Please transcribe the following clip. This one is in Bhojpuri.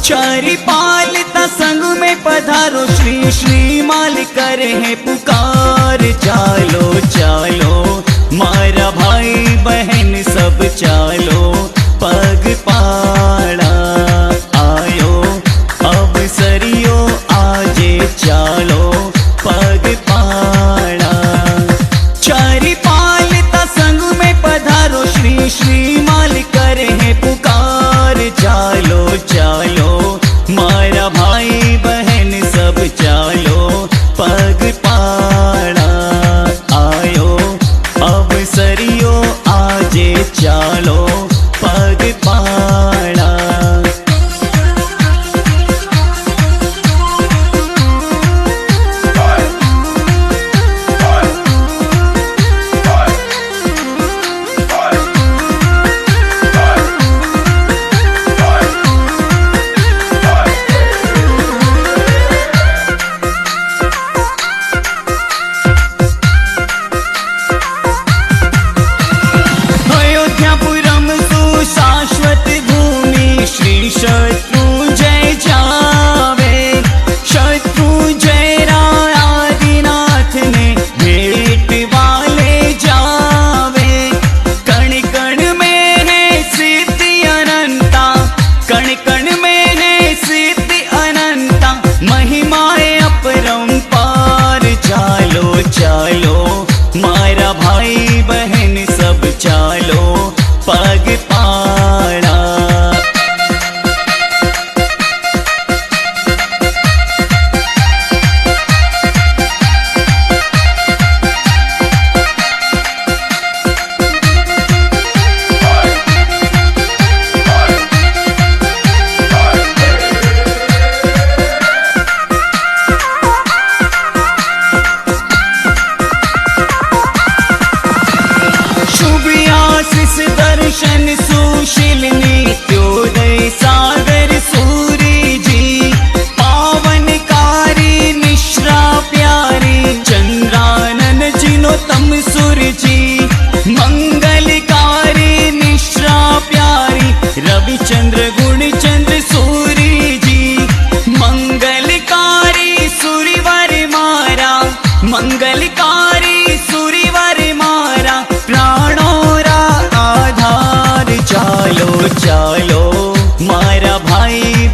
चारी पालता संग में पधारो, श्री श्री माल करे है पुकार। चालो चालो मारा भाई बहन सब चालो, पग पाड़ा आयो अब सरियो आजे चालो पग पाड़ा। चारी पालता संग में पधारो, श्री श्री माल करे है पुकार। चालो चालो मारा भाई बहन सब चालो, पग पाड़ा आयो अब सरियो आजे चालो पग पाड़ा। शाश्वत भूमि श्री शत्रुंजय जावे, शत्रुंजय आदिनाथ ने भेंट वाले जावे। कण कण में है सिद्धि अनंता, कण कण में है सिद्धि अनंता, महिमाएं अपरंपार। चालो चालो मारा भाई बहन सब चालो पग पाड़ा। शुभ आशीष दर्शन सुशील नित्योदय सागर सूरी जी, पावनकारी निश्रा प्यारी चंद्रानन जिनो तम सुर जी। मंगलकारी निश्रा प्यारी रविचंद्र गुणचंद्र सूरी जी। मंगलकारी सूरीवर मारा, मंगलकारी सूरीवर मारा, प्राणोरा आधार। चालो चालो मारा भाई